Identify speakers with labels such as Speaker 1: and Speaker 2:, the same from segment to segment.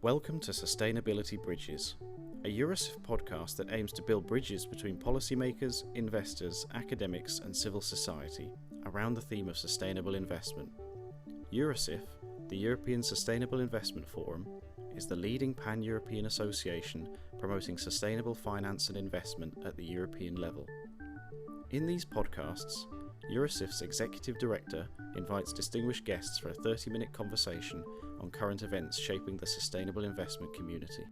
Speaker 1: Welcome to Sustainability Bridges, a Eurosif podcast that aims to build bridges between policymakers, investors, academics and civil society around the theme of sustainable investment. Eurosif, the European Sustainable Investment Forum, is the leading pan-European association promoting sustainable finance and investment at the European level. In these podcasts, Eurosif's Executive Director invites distinguished guests for a 30-minute conversation on current events shaping the sustainable investment community.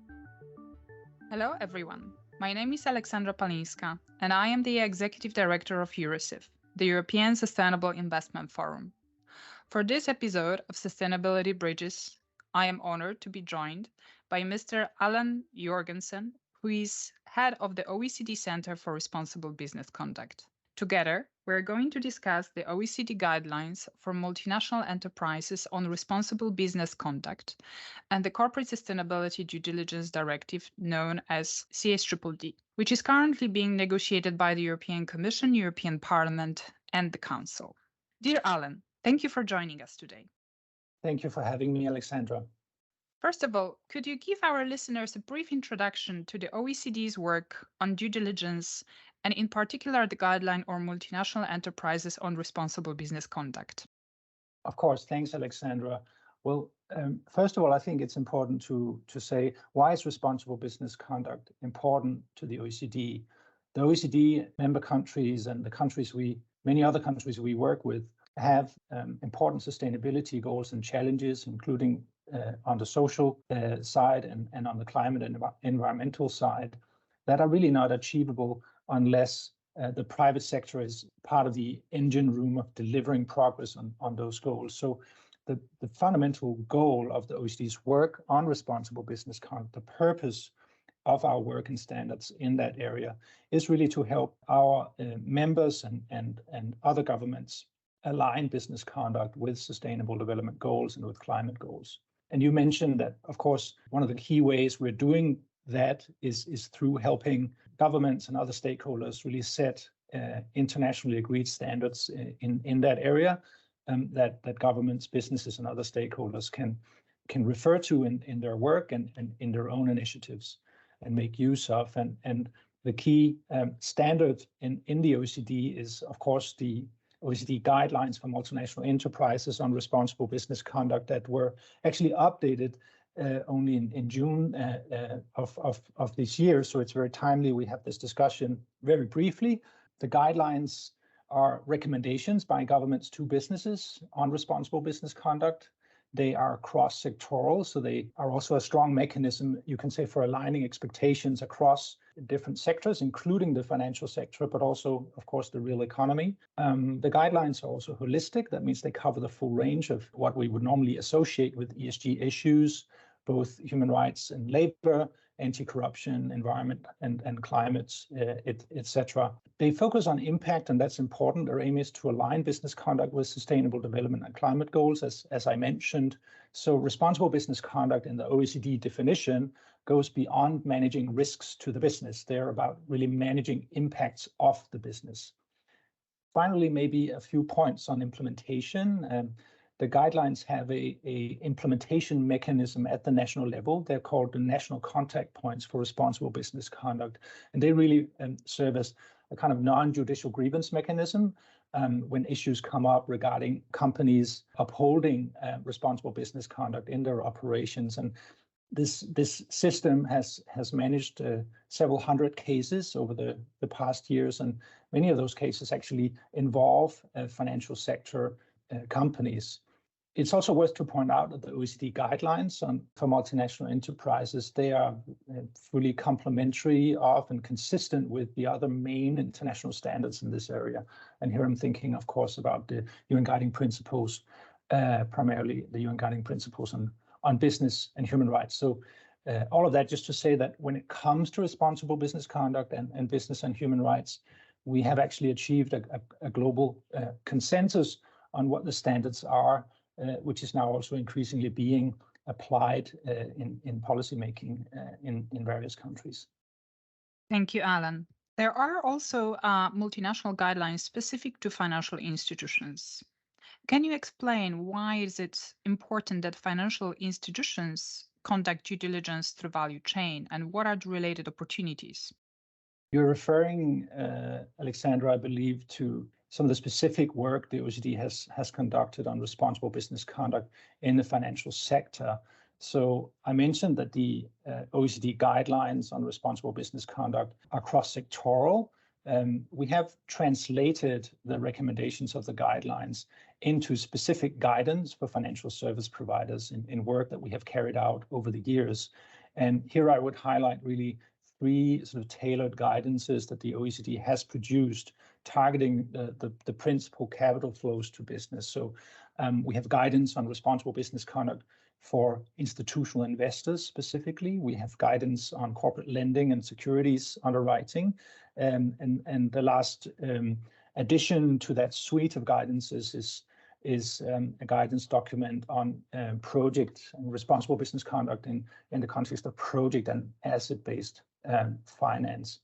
Speaker 2: Hello everyone, my name is Aleksandra Palinska and I am the Executive Director of Eurosif, the European Sustainable Investment Forum. For this episode of Sustainability Bridges, I am honored to be joined by Mr. Allan Jorgensen, who is head of the OECD Center for Responsible Business Conduct. Together, we're going to discuss the OECD guidelines for multinational enterprises on responsible business conduct and the Corporate Sustainability Due Diligence Directive known as CSDDD, which is currently being negotiated by the European Commission, European Parliament, and the Council. Dear Allan, thank you for joining us today.
Speaker 3: Thank you for having me, Alexandra.
Speaker 2: First of all, could you give our listeners a brief introduction to the OECD's work on due diligence and in particular the guideline on multinational enterprises on responsible business conduct?
Speaker 3: Of course, thanks, Alexandra. Well, first of all, I think it's important to say, why is responsible business conduct important to the OECD? The OECD member countries and many other countries we work with have important sustainability goals and challenges, including on the social side and on the climate and environmental side, that are really not achievable unless the private sector is part of the engine room of delivering progress on those goals. So the fundamental goal of the OECD's work on responsible business conduct, the purpose of our work and standards in that area, is really to help our members and other governments align business conduct with sustainable development goals and with climate goals. And you mentioned that, of course, one of the key ways we're doing that is through helping governments and other stakeholders really set internationally agreed standards in that area that governments, businesses, and other stakeholders can refer to in their work and in their own initiatives and make use of. And the key standard in the OECD is, of course, the OECD guidelines for multinational enterprises on responsible business conduct that were actually updated only in June of this year. So it's very timely we have this discussion very briefly. The guidelines are recommendations by governments to businesses on responsible business conduct. They are cross-sectoral, so they are also a strong mechanism, you can say, for aligning expectations across different sectors, including the financial sector, but also, of course, the real economy. The guidelines are also holistic. That means they cover the full range of what we would normally associate with ESG issues, both human rights and labor, anti-corruption, environment and climate, etc. They focus on impact, and that's important. Their aim is to align business conduct with sustainable development and climate goals, as I mentioned. So responsible business conduct in the OECD definition goes beyond managing risks to the business. They're about really managing impacts of the business. Finally, maybe a few points on implementation. The guidelines have a implementation mechanism at the national level. They're called the national contact points for responsible business conduct. And they really serve as a kind of non-judicial grievance mechanism when issues come up regarding companies upholding responsible business conduct in their operations. And this system has managed several hundred cases over the past years, and many of those cases actually involve financial sector companies. It's also worth to point out that the OECD guidelines for multinational enterprises, they are fully complementary of and consistent with the other main international standards in this area. And here I'm thinking, of course, about the UN Guiding Principles, primarily the UN Guiding Principles on business and human rights. So all of that just to say that when it comes to responsible business conduct and business and human rights, we have actually achieved a global consensus on what the standards are, which is now also increasingly being applied in policymaking in various countries.
Speaker 2: Thank you, Allan. There are also multinational guidelines specific to financial institutions. Can you explain why is it important that financial institutions conduct due diligence through value chain, and what are the related opportunities?
Speaker 3: You're referring, Alexandra, I believe, to some of the specific work the OECD has conducted on responsible business conduct in the financial sector. So I mentioned that the OECD guidelines on responsible business conduct are cross-sectoral. We have translated the recommendations of the guidelines into specific guidance for financial service providers in work that we have carried out over the years. And here I would highlight really three sort of tailored guidances that the OECD has produced targeting the principal capital flows to business. So we have guidance on responsible business conduct for institutional investors specifically. We have guidance on corporate lending and securities underwriting. And the last addition to that suite of guidances is a guidance document on project and responsible business conduct in the context of project and asset-based finance.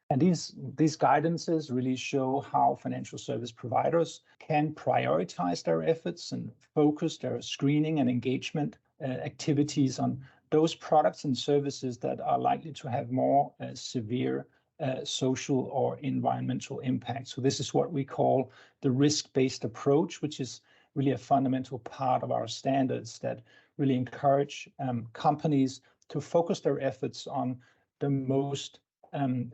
Speaker 3: And these guidances really show how financial service providers can prioritize their efforts and focus their screening and engagement activities on those products and services that are likely to have more severe social or environmental impact. So this is what we call the risk-based approach, which is really a fundamental part of our standards that really encourage companies to focus their efforts on the most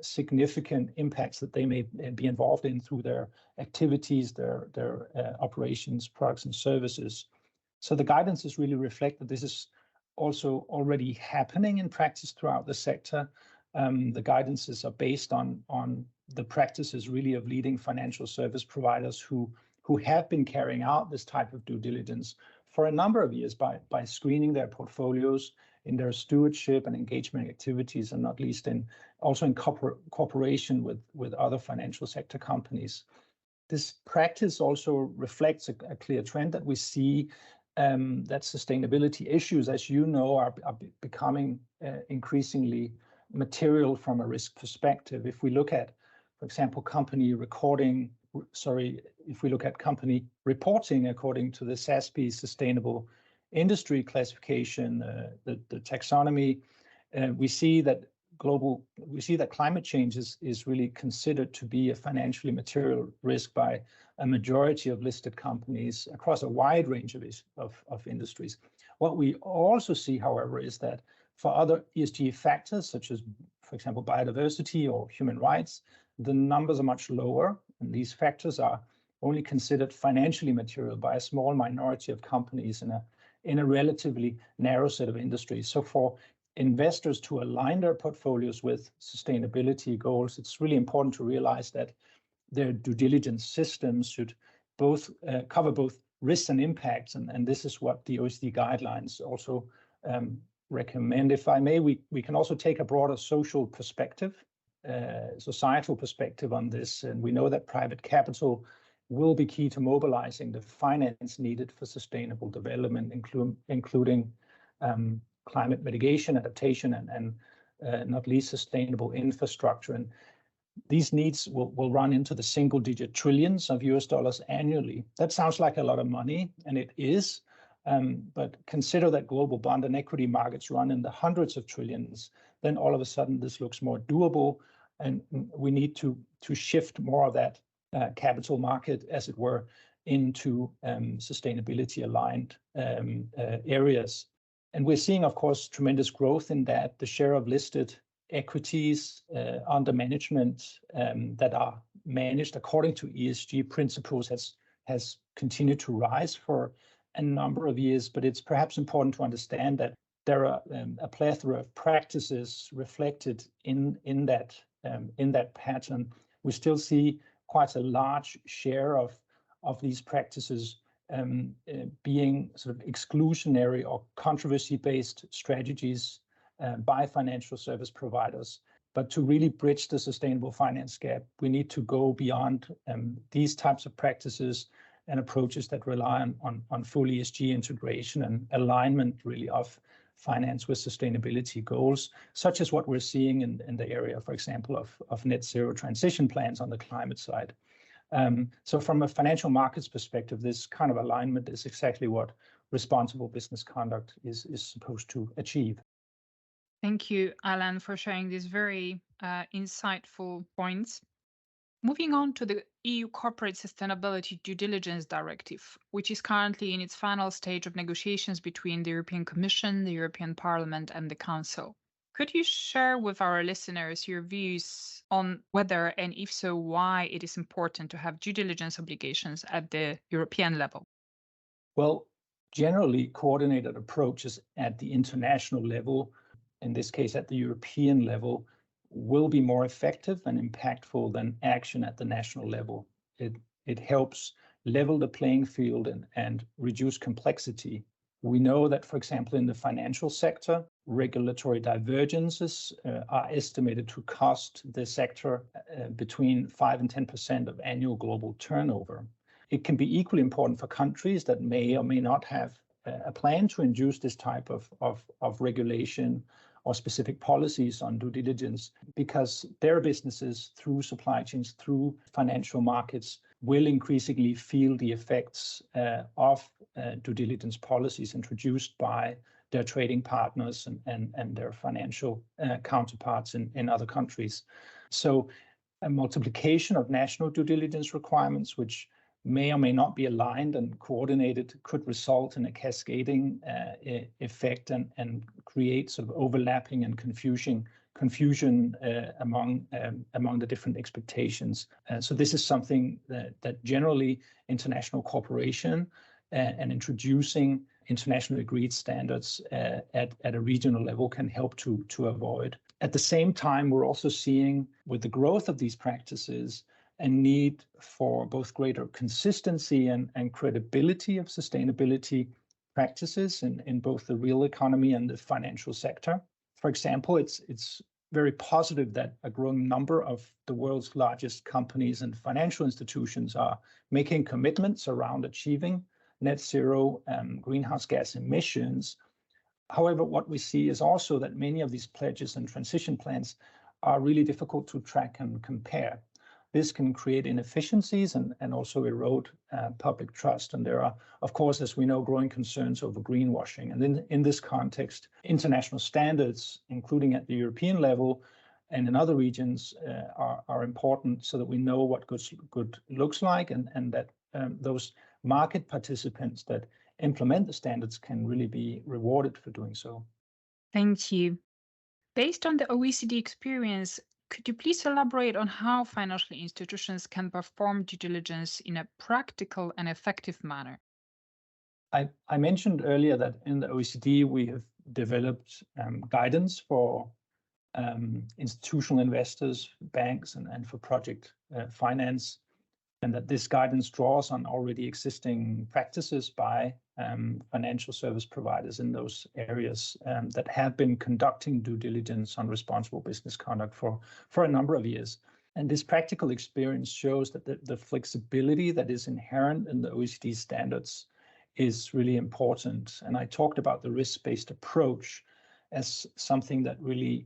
Speaker 3: significant impacts that they may be involved in through their activities, their operations, products, and services. So the guidances really reflect that this is also already happening in practice throughout the sector. The guidances are based on the practices really of leading financial service providers who have been carrying out this type of due diligence for a number of years by screening their portfolios in their stewardship and engagement activities, and not least also in cooperation with other financial sector companies. This practice also reflects a clear trend that we see that sustainability issues, as you know, are becoming increasingly material from a risk perspective. If we look at, for example, company reporting according to the SASB Sustainable Industry Classification, the taxonomy, we see that climate change is really considered to be a financially material risk by a majority of listed companies across a wide range of industries. What we also see, however, is that for other ESG factors, such as, for example, biodiversity or human rights, the numbers are much lower, and these factors are only considered financially material by a small minority of companies in a relatively narrow set of industries. So for investors to align their portfolios with sustainability goals, it's really important to realize that their due diligence systems should cover both risks and impacts, and this is what the OECD guidelines also recommend. If I may, we can also take a broader social perspective, societal perspective on this, and we know that private capital will be key to mobilizing the finance needed for sustainable development, including climate mitigation, adaptation, and not least sustainable infrastructure. And these needs will run into the single-digit trillions of US dollars annually. That sounds like a lot of money, and it is. But consider that global bond and equity markets run in the hundreds of trillions. Then all of a sudden, this looks more doable, and we need to shift more of that capital market, as it were, into sustainability-aligned areas. And we're seeing, of course, tremendous growth in that. The share of listed equities under management that are managed according to ESG principles has continued to rise for a number of years. But it's perhaps important to understand that there are a plethora of practices reflected in that pattern. We still see quite a large share of these practices being sort of exclusionary or controversy-based strategies by financial service providers. But to really bridge the sustainable finance gap, we need to go beyond these types of practices and approaches that rely on full ESG integration and alignment really of finance with sustainability goals, such as what we're seeing in the area, for example, of net zero transition plans on the climate side. So from a financial markets perspective, this kind of alignment is exactly what responsible business conduct is supposed to achieve.
Speaker 2: Thank you, Alan, for sharing these very insightful points. Moving on to the EU Corporate Sustainability Due Diligence Directive, which is currently in its final stage of negotiations between the European Commission, the European Parliament, and the Council. Could you share with our listeners your views on whether, and if so, why it is important to have due diligence obligations at the European level?
Speaker 3: Well, generally, coordinated approaches at the international level, in this case at the European level, will be more effective and impactful than action at the national level. It helps level the playing field and reduce complexity. We know that, for example, in the financial sector, regulatory divergences are estimated to cost the sector between 5 and 10% of annual global turnover. It can be equally important for countries that may or may not have a plan to induce this type of regulation or specific policies on due diligence, because their businesses, through supply chains, through financial markets, will increasingly feel the effects of due diligence policies introduced by their trading partners and their financial counterparts in other countries. So a multiplication of national due diligence requirements, which may or may not be aligned and coordinated, could result in a cascading effect and create sort of overlapping and confusion among the different expectations. So this is something that generally international cooperation and introducing internationally agreed standards at a regional level can help to avoid. At the same time, we're also seeing, with the growth of these practices, a need for both greater consistency and credibility of sustainability practices in both the real economy and the financial sector. For example, it's very positive that a growing number of the world's largest companies and financial institutions are making commitments around achieving net zero greenhouse gas emissions. However, what we see is also that many of these pledges and transition plans are really difficult to track and compare. This can create inefficiencies and also erode public trust. And there are, of course, as we know, growing concerns over greenwashing. And in this context, international standards, including at the European level and in other regions, are important so that we know what good looks like and that those market participants that implement the standards can really be rewarded for doing so.
Speaker 2: Thank you. Based on the OECD experience, could you please elaborate on how financial institutions can perform due diligence in a practical and effective manner?
Speaker 3: I mentioned earlier that in the OECD, we have developed guidance for institutional investors, banks, and for project finance, and that this guidance draws on already existing practices by financial service providers in those areas that have been conducting due diligence on responsible business conduct for a number of years. And this practical experience shows that the flexibility that is inherent in the OECD standards is really important. And I talked about the risk-based approach as something that really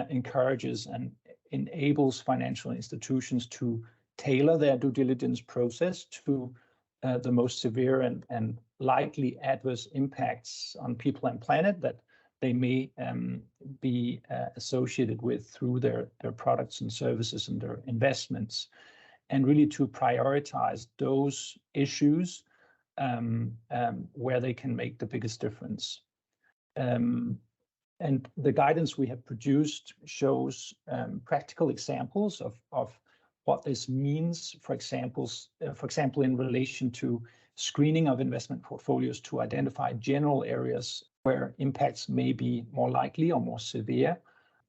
Speaker 3: encourages and enables financial institutions to tailor their due diligence process to the most severe and likely adverse impacts on people and planet that they may be associated with through their products and services and their investments, and really to prioritize those issues where they can make the biggest difference. And the guidance we have produced shows practical examples of what this means, for example, in relation to screening of investment portfolios to identify general areas where impacts may be more likely or more severe,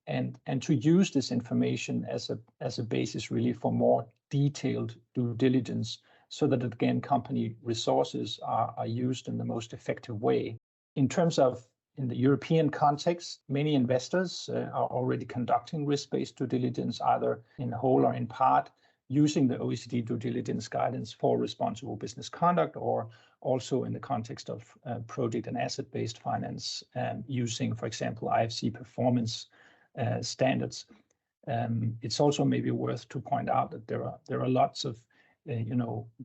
Speaker 3: and to use this information as a basis really for more detailed due diligence, so that again company resources are used in the most effective way. In terms of in the European context, many investors are already conducting risk-based due diligence, either in whole or in part, using the OECD due diligence guidance for responsible business conduct, or also in the context of project and asset-based finance, using, for example, IFC performance standards. It's also maybe worth to point out that there are lots of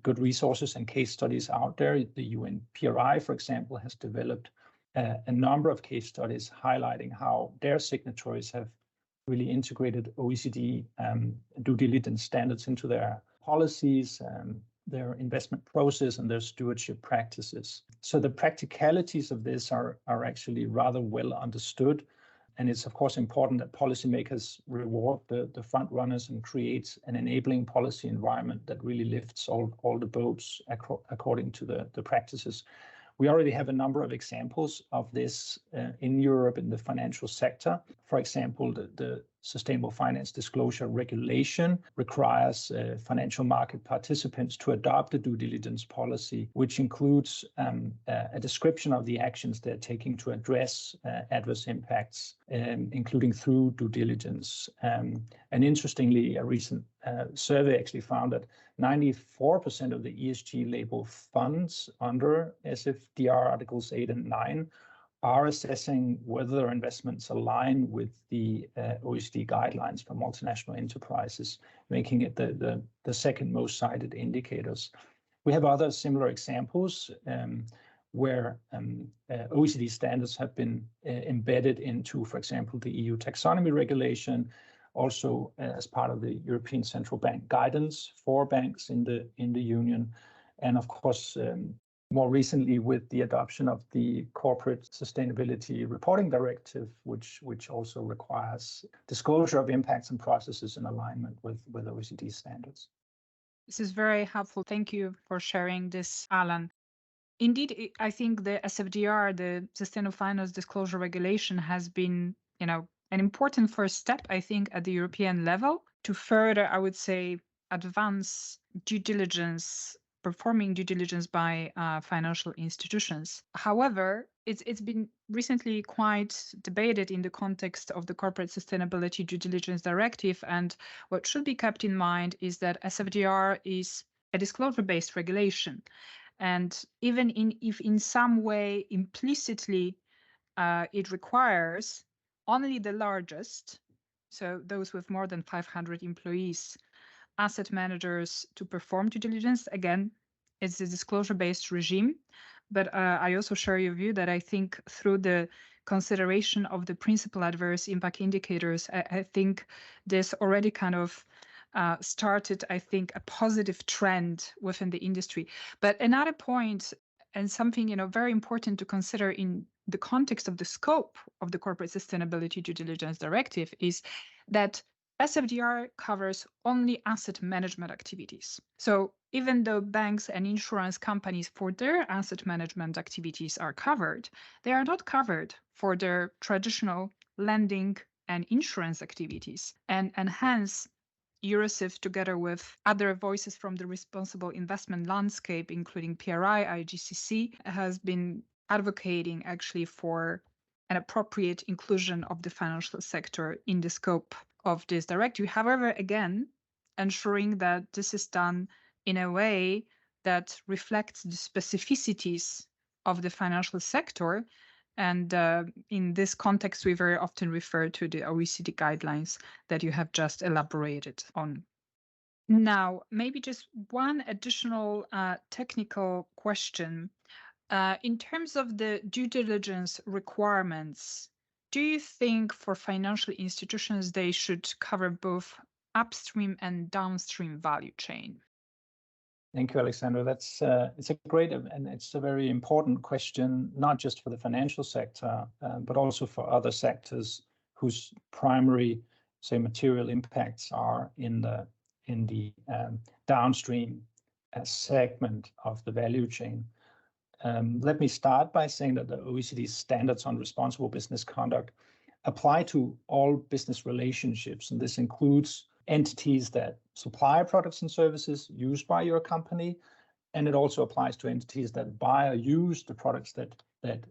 Speaker 3: good resources and case studies out there. The UNPRI, for example, has developed a number of case studies highlighting how their signatories have really integrated OECD due diligence standards into their policies, their investment process, and their stewardship practices. So the practicalities of this are actually rather well understood. And it's, of course, important that policymakers reward the front runners and create an enabling policy environment that really lifts all the boats according to the practices. We already have a number of examples of this in Europe in the financial sector. For example, the Sustainable Finance Disclosure Regulation requires financial market participants to adopt a due diligence policy, which includes a description of the actions they're taking to address adverse impacts, including through due diligence. And interestingly, a recent survey actually found that 94% of the ESG label funds under SFDR Articles 8 and 9 are assessing whether their investments align with the OECD guidelines for multinational enterprises, making it the second most cited indicators. We have other similar examples where OECD standards have been embedded into, for example, the EU taxonomy regulation, also as part of the European Central Bank guidance for banks in the Union, and of course, more recently with the adoption of the Corporate Sustainability Reporting Directive, which also requires disclosure of impacts and processes in alignment with OECD standards.
Speaker 2: This is very helpful. Thank you for sharing this, Allan. Indeed, I think the SFDR, the Sustainable Finance Disclosure Regulation, has been, an important first step, I think, at the European level to further, I would say, advance due diligence, performing due diligence by financial institutions. However, it's been recently quite debated in the context of the Corporate Sustainability Due Diligence Directive. And what should be kept in mind is that SFDR is a disclosure-based regulation. And even if in some way implicitly it requires only the largest, so those with more than 500 employees, asset managers to perform due diligence, again, it's a disclosure-based regime. But I also share your view that I think through the consideration of the principal adverse impact indicators, I think this already kind of started, I think, a positive trend within the industry. But another point, and something very important to consider in the context of the scope of the Corporate Sustainability Due Diligence Directive, is that SFDR covers only asset management activities. So even though banks and insurance companies for their asset management activities are covered, they are not covered for their traditional lending and insurance activities. And hence, EuroSIF, together with other voices from the responsible investment landscape, including PRI, IGCC, has been advocating actually for an appropriate inclusion of the financial sector in the scope of this directive. However, again, ensuring that this is done in a way that reflects the specificities of the financial sector. And in this context, we very often refer to the OECD guidelines that you have just elaborated on. Now, maybe just one additional technical question. In terms of the due diligence requirements, do you think for financial institutions they should cover both upstream and downstream value chain?
Speaker 3: Thank you, Alexandra. It's a great and it's a very important question, not just for the financial sector, but also for other sectors whose primary, say, material impacts are in the downstream segment of the value chain. Let me start by saying that the OECD standards on responsible business conduct apply to all business relationships, and this includes entities that supply products and services used by your company, and it also applies to entities that buy or use the products that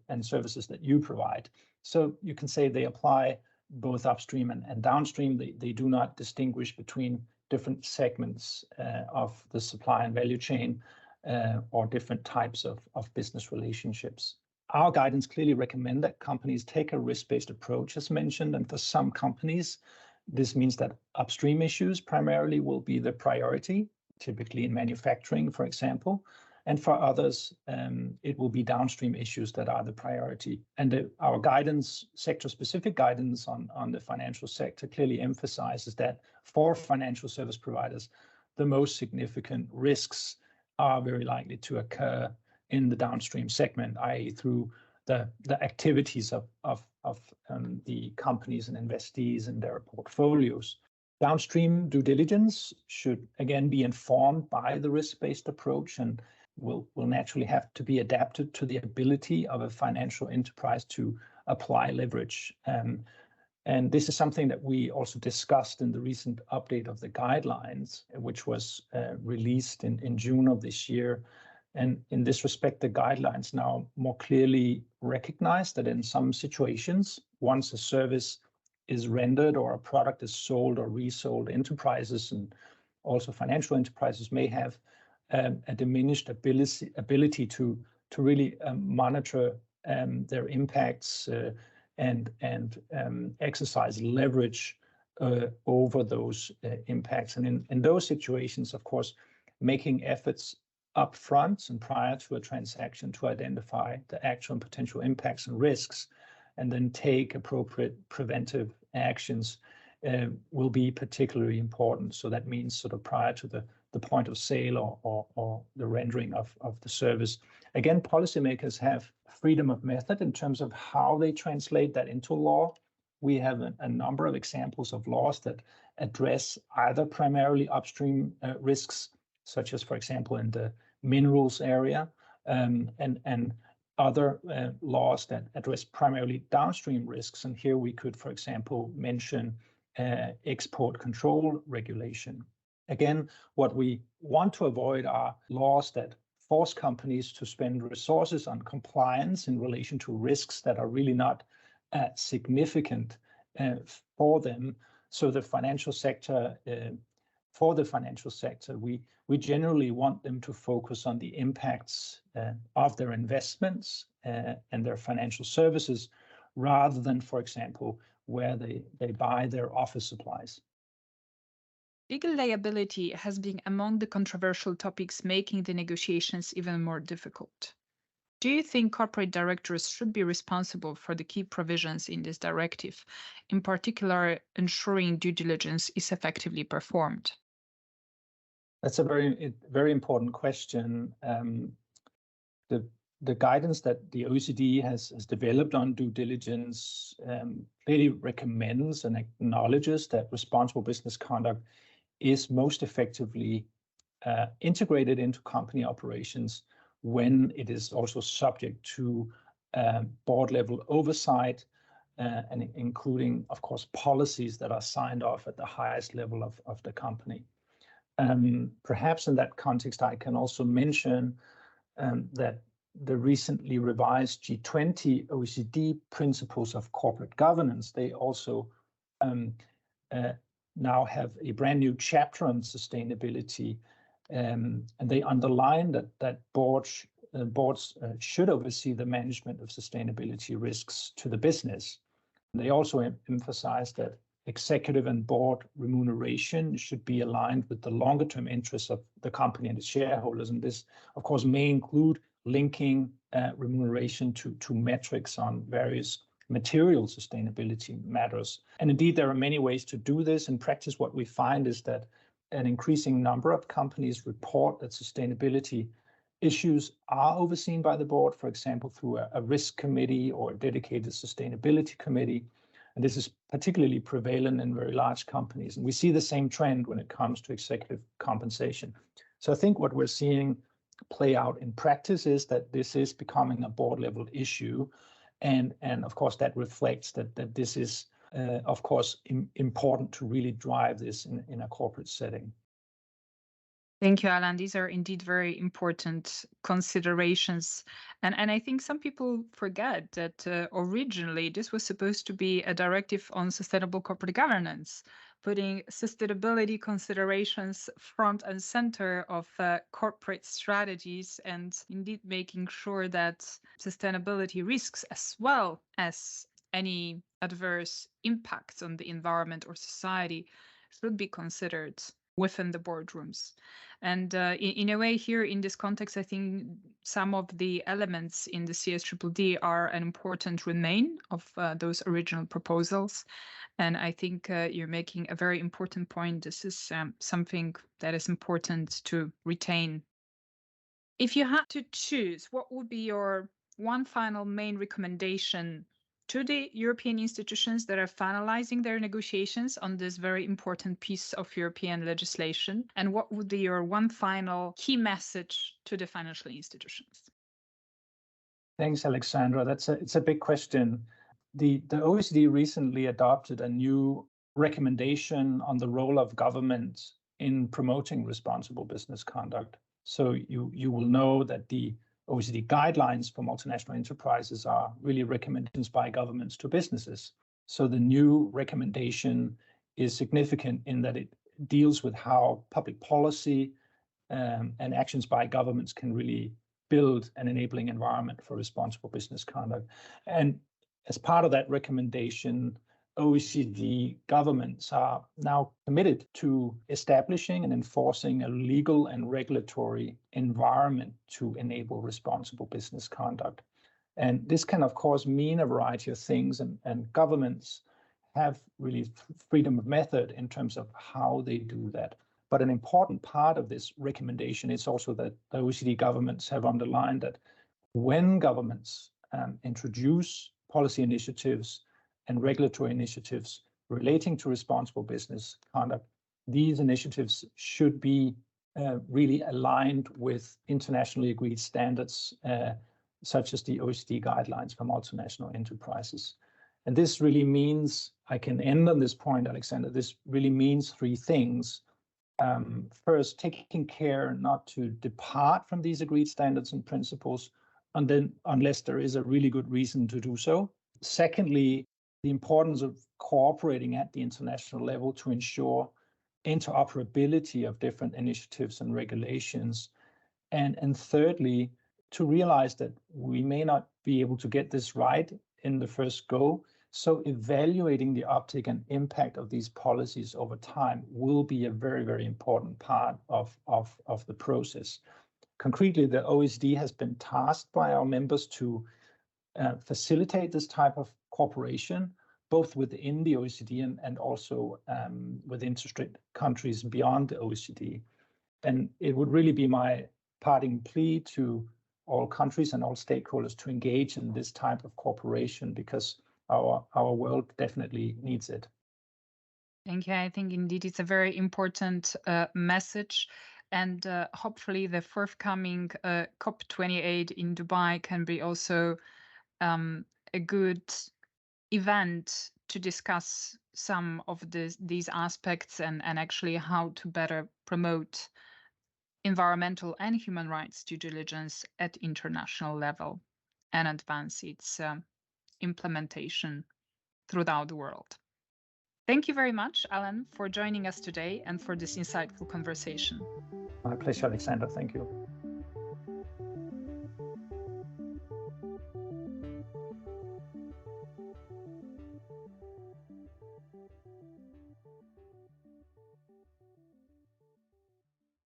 Speaker 3: and services that you provide. So you can say they apply both upstream and downstream. They do not distinguish between different segments of the supply and value chain or different types of business relationships. Our guidance clearly recommend that companies take a risk-based approach, as mentioned, and for some companies, this means that upstream issues primarily will be the priority. typically in manufacturing, for example. And for others, it will be downstream issues that are the priority. And our guidance, sector-specific guidance on the financial sector clearly emphasizes that for financial service providers, the most significant risks are very likely to occur in the downstream segment, i.e. through the activities of the companies and investees and their portfolios. Downstream due diligence should again be informed by the risk-based approach and will naturally have to be adapted to the ability of a financial enterprise to apply leverage. And this is something that we also discussed in the recent update of the guidelines, which was released in June of this year. And in this respect, the guidelines now more clearly recognize that in some situations, once a service is rendered or a product is sold or resold, enterprises and also financial enterprises may have a diminished ability to really monitor their impacts and exercise leverage over those impacts. And in those situations, of course, making efforts upfront and prior to a transaction to identify the actual and potential impacts and risks, and then take appropriate preventive actions will be particularly important. So that means sort of prior to the point of sale or the rendering of the service. Again, policymakers have freedom of method in terms of how they translate that into law. We have a number of examples of laws that address either primarily upstream risks, such as, for example, in the minerals area, and other laws that address primarily downstream risks. And here we could, for example, mention export control regulation. Again, what we want to avoid are laws that force companies to spend resources on compliance in relation to risks that are really not significant for them. So the financial sector, for the financial sector, we generally want them to focus on the impacts of their investments and their financial services, rather than, for example, where they buy their office supplies.
Speaker 2: Legal liability has been among the controversial topics making the negotiations even more difficult. Do you think corporate directors should be responsible for the key provisions in this directive, in particular ensuring due diligence is effectively performed?
Speaker 3: That's a very important question. The guidance that the OECD has developed on due diligence clearly recommends and acknowledges that responsible business conduct is most effectively integrated into company operations when it is also subject to board-level oversight and including, of course, policies that are signed off at the highest level of the company. Perhaps in that context, I can also mention that the recently revised G20 OECD principles of corporate governance, they also now have a brand new chapter on sustainability, and they underline that boards should oversee the management of sustainability risks to the business. And they also emphasize that executive and board remuneration should be aligned with the longer term interests of the company and its shareholders. And this, of course, may include linking remuneration to metrics on various material sustainability matters. And indeed, there are many ways to do this. In practice, what we find is that an increasing number of companies report that sustainability issues are overseen by the board, for example, through a risk committee or a dedicated sustainability committee. And this is particularly prevalent in very large companies. And we see the same trend when it comes to executive compensation. So I think what we're seeing play out in practice is that this is becoming a board-level issue. And of course, that reflects that this is, of course, important to really drive this in a corporate setting.
Speaker 2: Thank you, Allan. These are indeed very important considerations. And I think some people forget that originally this was supposed to be a directive on sustainable corporate governance, putting sustainability considerations front and center of corporate strategies and indeed making sure that sustainability risks as well as any adverse impacts on the environment or society should be considered within the boardrooms. And in a way, here in this context, I think some of the elements in the CSDDD are an important remain of those original proposals. And I think you're making a very important point. This is something that is important to retain. If you had to choose, what would be your one final main recommendation to the European institutions that are finalizing their negotiations on this very important piece of European legislation? And what would be your one final key message to the financial institutions?
Speaker 3: Thanks, Alexandra. It's a big question. The OECD recently adopted a new recommendation on the role of government in promoting responsible business conduct. So you will know that the OECD guidelines for multinational enterprises are really recommendations by governments to businesses. So the new recommendation is significant in that it deals with how public policy and actions by governments can really build an enabling environment for responsible business conduct. And as part of that recommendation, OECD governments are now committed to establishing and enforcing a legal and regulatory environment to enable responsible business conduct. And this can, of course, mean a variety of things, and governments have really freedom of method in terms of how they do that. But an important part of this recommendation is also that the OECD governments have underlined that when governments introduce policy initiatives and regulatory initiatives relating to responsible business conduct, these initiatives should be really aligned with internationally agreed standards, such as the OECD guidelines for multinational enterprises. And this really means, I can end on this point, Alexander, this really means three things. First, taking care not to depart from these agreed standards and principles, and then unless there is a really good reason to do so. Secondly, the importance of cooperating at the international level to ensure interoperability of different initiatives and regulations. And thirdly, to realize that we may not be able to get this right in the first go. So evaluating the uptake and impact of these policies over time will be a very, very important part of the process. Concretely, the OECD has been tasked by our members to facilitate this type of cooperation, both within the OECD and also with interested countries beyond the OECD. And it would really be my parting plea to all countries and all stakeholders to engage in this type of cooperation, because our world definitely needs it.
Speaker 2: Thank you. I think indeed it's a very important message. And hopefully the forthcoming COP28 in Dubai can be also a good event to discuss some of these aspects and actually how to better promote environmental and human rights due diligence at international level and advance its implementation throughout the world. Thank you very much, Allan, for joining us today and for this insightful conversation.
Speaker 3: My pleasure, Alexander. Thank you.